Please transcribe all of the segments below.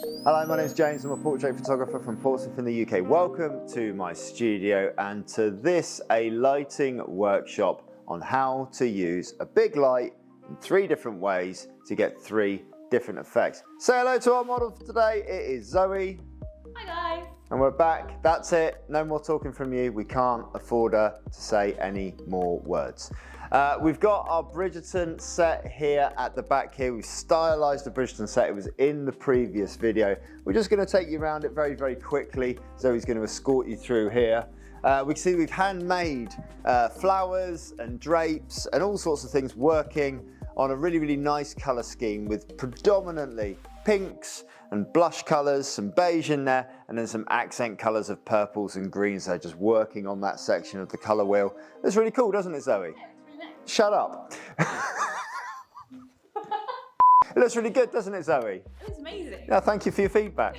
Hello, my name is James. I'm a portrait photographer from Portsmouth in the UK. Welcome to my studio and to this, a lighting workshop on how to use a big light in 3 different ways to get 3 different effects. Say hello to our model for today. It is Zoe. Hi guys. And we're back. That's it. No more talking from you. We can't afford her to say any more words. We've got our Bridgerton set here at the back here. We've stylized the Bridgerton set. It was in the previous video. We're just going to take you around it very, very quickly. Zoe's going to escort you through here. We can see we've handmade flowers and drapes and all sorts of things working on a really, really nice color scheme with predominantly pinks and blush colors, some beige in there, and then some accent colors of purples and greens there, just working on that section of the color wheel. It's really cool, doesn't it, Zoe? Yeah, it's really nice. Shut up. It looks really good, doesn't it, Zoe? It looks amazing. Yeah, thank you for your feedback.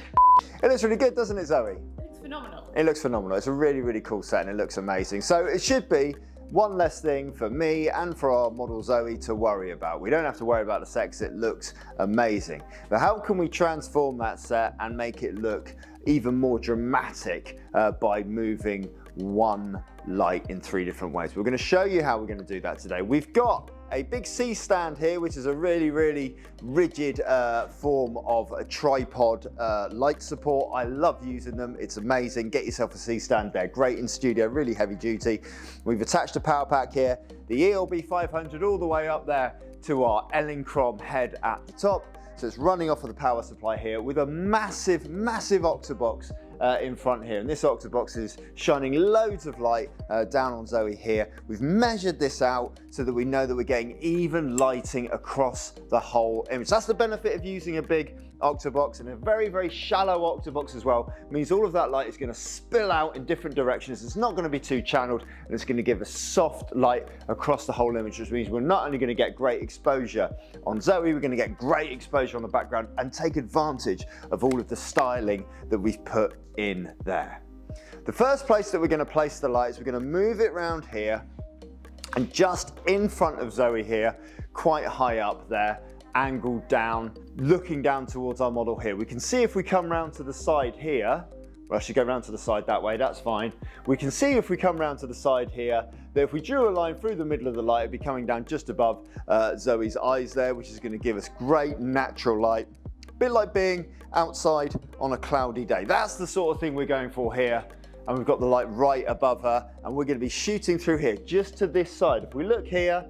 It looks really good, doesn't it, Zoe? It looks phenomenal. It looks phenomenal. It's a really, really cool set and it looks amazing. So it should be one less thing for me and for our model Zoe to worry about. We don't have to worry about the set because it looks amazing. But how can we transform that set and make it look even more dramatic by moving one light in 3 different ways? We're going to show you how we're going to do that today. We've got a big C stand here, which is a really, really rigid form of a tripod light support. I love using them. It's amazing. Get yourself a C stand. They're great in studio, really heavy duty. We've attached a power pack here, the ELB 500 all the way up there to our Elegance head at the top. So it's running off of the power supply here with a massive, massive octabox in front here, and this octabox is shining loads of light down on Zoe here. We've measured this out so that we know that we're getting even lighting across the whole image. That's the benefit of using a big octabox, and a very, very shallow octabox as well means all of that light is going to spill out in different directions. It's not going to be too channeled, and it's going to give a soft light across the whole image, which means we're not only going to get great exposure on Zoe, we're going to get great exposure on the background and take advantage of all of the styling that we've put in there. The first place that we're going to place the lights, we're going to move it around here and just in front of Zoe here, quite high up there, angled down, looking down towards our model here. We can see if we come round to the side here, well, I should go round to the side that way, that's fine. We can see if we come round to the side here, that if we drew a line through the middle of the light, it'd be coming down just above Zoe's eyes there, which is going to give us great natural light. A bit like being outside on a cloudy day. That's the sort of thing we're going for here. And we've got the light right above her, and we're going to be shooting through here just to this side. If we look here,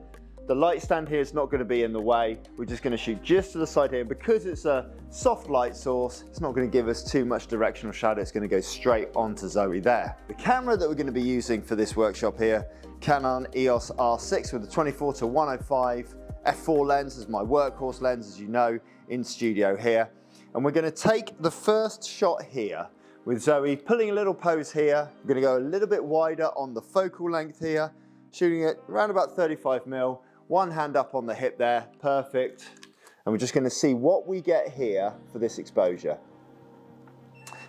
the light stand here is not going to be in the way. We're just going to shoot just to the side here. Because it's a soft light source, it's not going to give us too much directional shadow. It's going to go straight onto Zoe there. The camera that we're going to be using for this workshop here, Canon EOS R6 with a 24-105 f4 lens as my workhorse lens, as you know, in studio here. And we're going to take the first shot here with Zoe pulling a little pose here. I'm going to go a little bit wider on the focal length here, shooting it around about 35mm. One hand up on the hip there, perfect. And we're just going to see what we get here for this exposure.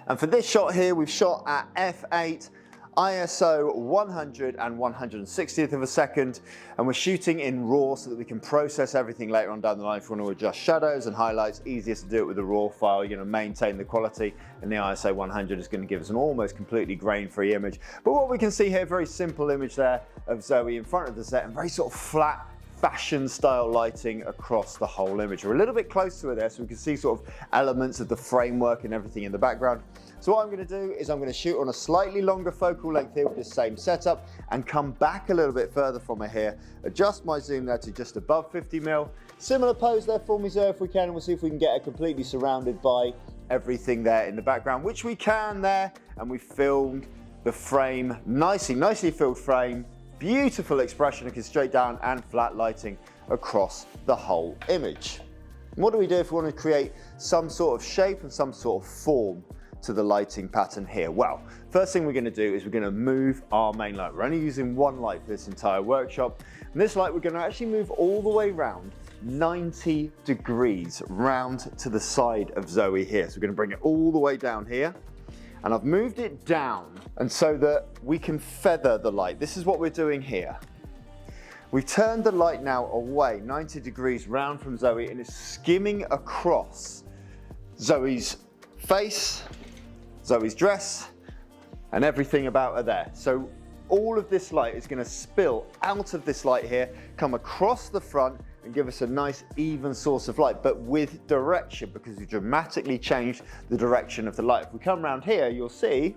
And for this shot here, we've shot at f8, ISO 100 and 160th of a second, and we're shooting in RAW so that we can process everything later on down the line. If we want to adjust shadows and highlights, easiest to do it with the RAW file. You're going to maintain the quality, and the ISO 100 is going to give us an almost completely grain-free image. But what we can see here, very simple image there of Zoe in front of the set, and very sort of flat fashion style lighting across the whole image. We're a little bit close to it there, so we can see sort of elements of the framework and everything in the background. So what I'm going to do is I'm going to shoot on a slightly longer focal length here with this same setup and come back a little bit further from it here, adjust my zoom there to just above 50mm. Similar pose there for me, Zoe, if we can, and we'll see if we can get it completely surrounded by everything there in the background, which we can there, and we filmed the frame, nicely filled frame, beautiful expression, looking straight down and flat lighting across the whole image. And what do we do if we want to create some sort of shape and some sort of form to the lighting pattern here? Well, first thing we're going to do is we're going to move our main light. We're only using one light for this entire workshop, and this light we're going to actually move all the way around 90 degrees round to the side of Zoe here. So we're going to bring it all the way down here, and I've moved it down and so that we can feather the light. This is what we're doing here. We've turned the light now away 90 degrees round from Zoe, and it's skimming across Zoe's face, Zoe's dress, and everything about her there. So all of this light is going to spill out of this light here, come across the front and give us a nice even source of light, but with direction, because we dramatically changed the direction of the light. If we come around here, you'll see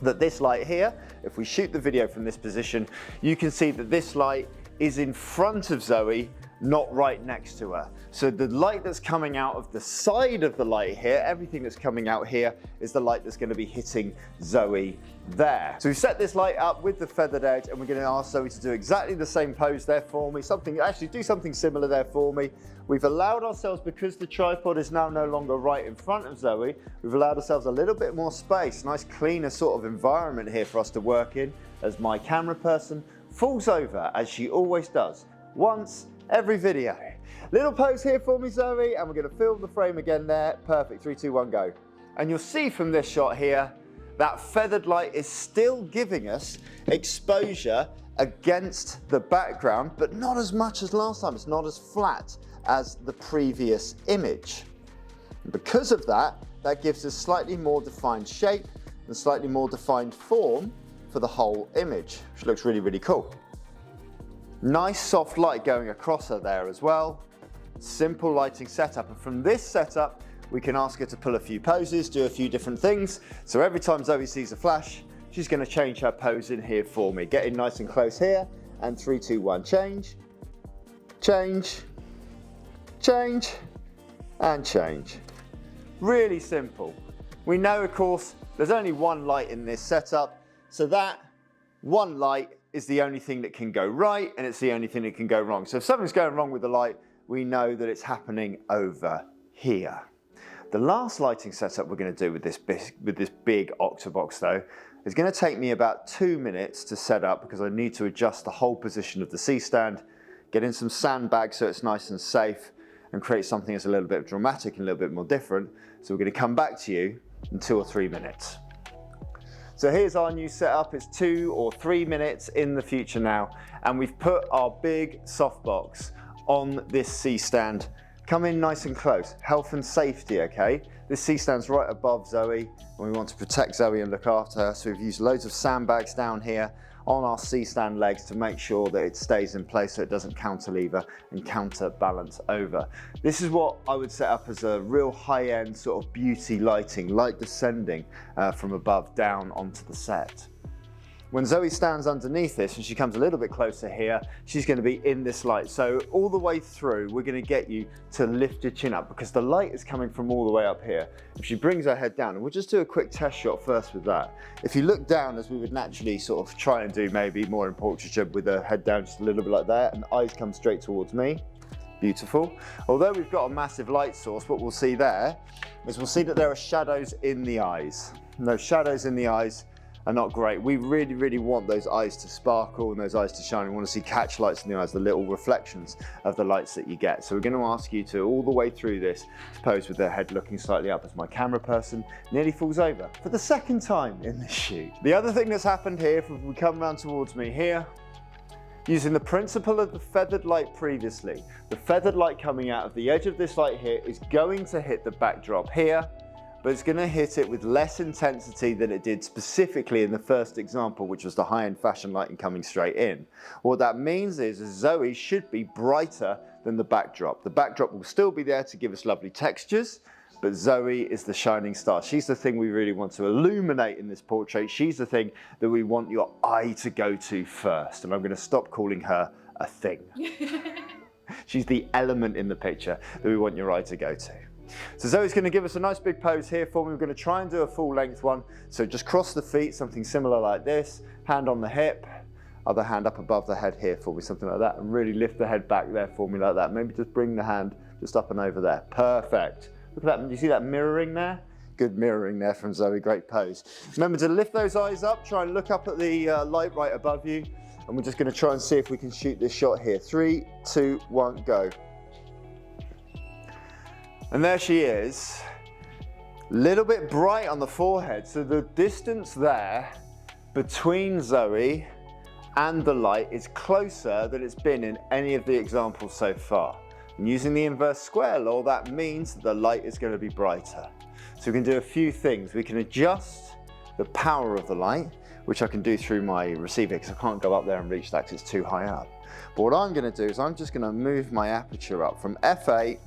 that this light here, if we shoot the video from this position, you can see that this light is in front of Zoe, not right next to her. So the light that's coming out of the side of the light here, everything that's coming out here is the light that's going to be hitting Zoe there. So we've set this light up with the feathered edge, and we're going to ask Zoe to do exactly the same pose there for me. Actually do something similar there for me. We've allowed ourselves, because the tripod is now no longer right in front of Zoe, we've allowed ourselves a little bit more space, nice cleaner sort of environment here for us to work in, as my camera person falls over, as she always does, once every video. Little pose here for me, Zoe, and we're going to film the frame again there. Perfect, 3, 2, 1, go. And you'll see from this shot here, that feathered light is still giving us exposure against the background, but not as much as last time. It's not as flat as the previous image. And because of that, that gives us slightly more defined shape and slightly more defined form for the whole image, which looks really, really cool. Nice soft light going across her there as well. Simple lighting setup, and from this setup we can ask her to pull a few poses, do a few different things. So every time Zoe sees a flash, she's going to change her pose in here for me. Getting nice and close here, and 3, 2, 1, change, change, change, and change. Really simple. We know, of course, there's only one light in this setup, so that one light is the only thing that can go right, and it's the only thing that can go wrong. So if something's going wrong with the light, we know that it's happening over here. The last lighting setup we're going to do with this big octabox though is going to take me about 2 minutes to set up, because I need to adjust the whole position of the C-stand, get in some sandbags so it's nice and safe, and create something that's a little bit dramatic and a little bit more different. So we're going to come back to you in 2 or 3 minutes. So here's our new setup. It's 2 or 3 minutes in the future now, and we've put our big softbox on this C-stand. Come in nice and close, health and safety, okay? This C-stand's right above Zoe, and we want to protect Zoe and look after her, so we've used loads of sandbags down here on our C-stand legs to make sure that it stays in place so it doesn't cantilever and counterbalance over. This is what I would set up as a real high-end sort of beauty lighting, light descending from above down onto the set. When Zoe stands underneath this and she comes a little bit closer here, she's going to be in this light. So all the way through, we're going to get you to lift your chin up, because the light is coming from all the way up here. If she brings her head down, and we'll just do a quick test shot first with that. If you look down, as we would naturally sort of try and do maybe more in portraiture, with her head down just a little bit like that, and eyes come straight towards me. Beautiful. Although we've got a massive light source, what we'll see there is we'll see that there are shadows in the eyes. And those shadows in the eyes are not great. We really, really want those eyes to sparkle and those eyes to shine. We want to see catch lights in the eyes, the little reflections of the lights that you get. So we're going to ask you to, all the way through this, pose with their head looking slightly up, as my camera person nearly falls over for the second time in this shoot. The other thing that's happened here, if we come around towards me here, using the principle of the feathered light previously, the feathered light coming out of the edge of this light here is going to hit the backdrop here, but it's going to hit it with less intensity than it did specifically in the first example, which was the high-end fashion lighting coming straight in. What that means is Zoe should be brighter than the backdrop. The backdrop will still be there to give us lovely textures, but Zoe is the shining star. She's the thing we really want to illuminate in this portrait. She's the thing that we want your eye to go to first. And I'm going to stop calling her a thing. She's the element in the picture that we want your eye to go to. So Zoe's going to give us a nice big pose here for me. We're going to try and do a full length one. So just cross the feet, something similar like this, hand on the hip, other hand up above the head here for me, something like that, and really lift the head back there for me like that. Maybe just bring the hand just up and over there. Perfect. Look at that. Do you see that mirroring there? Good mirroring there from Zoe. Great pose. Remember to lift those eyes up. Try and look up at the light right above you. And we're just going to try and see if we can shoot this shot here. 3, 2, 1, go. And there she is. Little bit bright on the forehead. So the distance there between Zoe and the light is closer than it's been in any of the examples so far. And using the inverse square law, that means that the light is going to be brighter. So we can do a few things. We can adjust the power of the light, which I can do through my receiver because I can't go up there and reach that because it's too high up. But what I'm going to do is I'm just going to move my aperture up from f8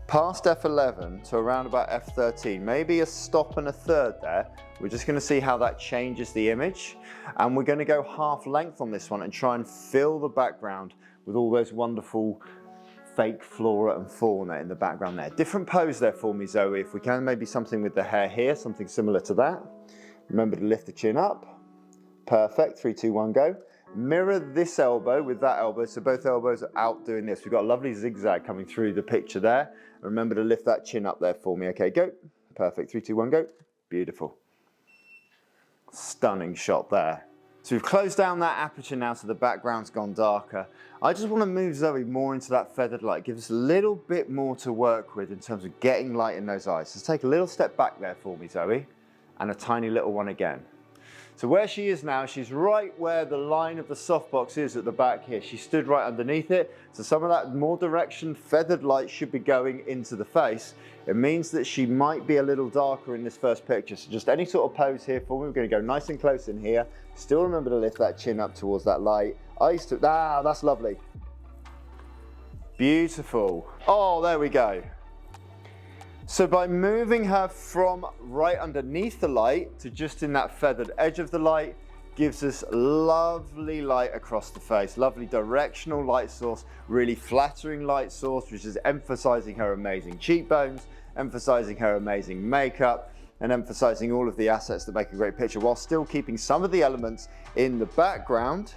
past f11 to around about f13, maybe a stop and a third there. We're just going to see how that changes the image, and we're going to go half length on this one and try and fill the background with all those wonderful fake flora and fauna in the background there. Different pose there for me, Zoe, if we can. Maybe something with the hair here, something similar to that. Remember to lift the chin up. Perfect. 3, 2, 1, go. Mirror this elbow with that elbow, so both elbows are out doing this. We've got a lovely zigzag coming through the picture there. Remember to lift that chin up there for me. Okay, go. Perfect. 3, 2, 1, go. Beautiful. Stunning shot there. So we've closed down that aperture now so the background's gone darker. I just want to move Zoe more into that feathered light, give us a little bit more to work with in terms of getting light in those eyes. So take a little step back there for me, Zoe, and a tiny little one again. So where she is now, she's right where the line of the softbox is at the back here. She stood right underneath it. So some of that more direction feathered light should be going into the face. It means that she might be a little darker in this first picture. So just any sort of pose here for me. We're going to go nice and close in here. Still remember to lift that chin up towards that light. That's lovely. Beautiful. Oh, there we go. So by moving her from right underneath the light to just in that feathered edge of the light, gives us lovely light across the face, lovely directional light source, really flattering light source, which is emphasizing her amazing cheekbones, emphasizing her amazing makeup, and emphasizing all of the assets that make a great picture, while still keeping some of the elements in the background,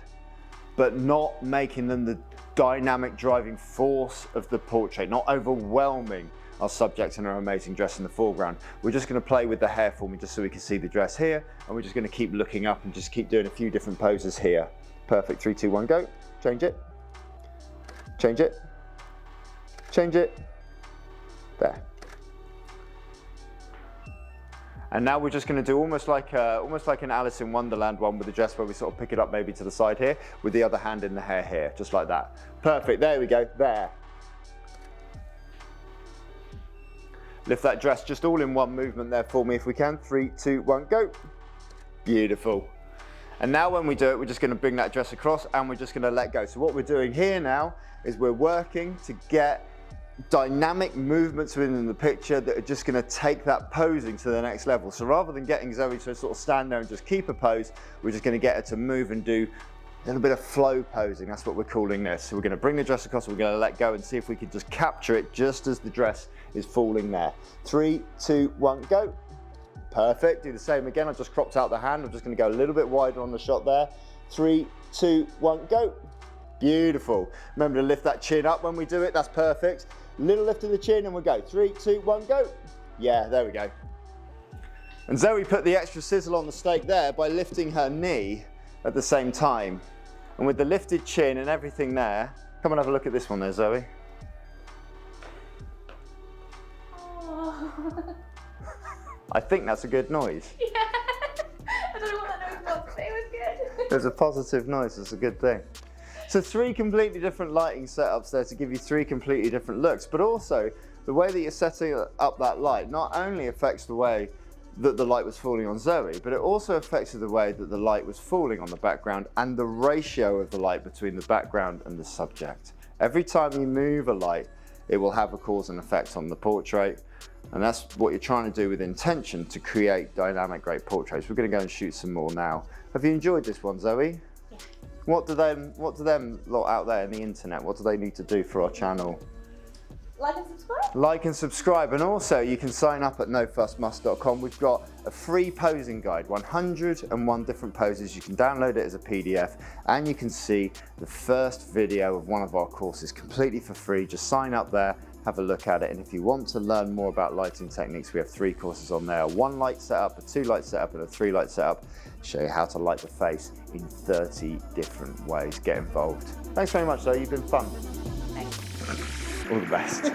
but not making them the dynamic driving force of the portrait, not overwhelming our subject and her amazing dress in the foreground. We're just going to play with the hair for me just so we can see the dress here, and we're just going to keep looking up and just keep doing a few different poses here. Perfect. 3, 2, 1, go. Change it. Change it. Change it. There. And now we're just going to do almost like an Alice in Wonderland one with the dress, where we sort of pick it up maybe to the side here with the other hand in the hair here, just like that. Perfect. There we go. There. Lift that dress just all in one movement there for me if we can. 3, 2, 1, go. Beautiful. And now when we do it, we're just going to bring that dress across and we're just going to let go. So what we're doing here now is we're working to get dynamic movements within the picture that are just going to take that posing to the next level. So rather than getting Zoe to sort of stand there and just keep a pose, we're just going to get her to move and do a little bit of flow posing. That's what we're calling this. So we're going to bring the dress across, we're going to let go and see if we can just capture it just as the dress is falling there. 3, 2, 1, go. Perfect. Do the same again. I've just cropped out the hand. I'm just going to go a little bit wider on the shot there. 3, 2, 1, go. Beautiful. Remember to lift that chin up when we do it. That's perfect. Little lift of the chin and we'll go. 3, 2, 1, go. Yeah, there we go. And Zoe put the extra sizzle on the steak there by lifting her knee at the same time. And with the lifted chin and everything there, come and have a look at this one there, Zoe. Oh. I think that's a good noise. Yeah. I don't know what that noise was, but it was good. There's a positive noise, it's a good thing. So 3 completely different lighting setups there to give you 3 completely different looks, but also the way that you're setting up that light not only affects the way that the light was falling on Zoe, but it also affected the way that the light was falling on the background and the ratio of the light between the background and the subject. Every time you move a light, it will have a cause and effect on the portrait, and that's what you're trying to do with intention to create dynamic, great portraits. We're going to go and shoot some more now. Have you enjoyed this one, Zoe? Yeah. What do them lot out there in the internet, what do they need to do for our channel? Like and subscribe. Like and subscribe, and also you can sign up at nofussmust.com. We've got a free posing guide, 101 different poses. You can download it as a PDF, and you can see the first video of one of our courses completely for free. Just sign up there, have a look at it, and if you want to learn more about lighting techniques, we have 3 courses on there: a 1 light setup, a 2 light setup, and a 3 light setup. Show you how to light the face in 30 different ways. Get involved. Thanks very much, though. You've been fun. Thanks. All the best.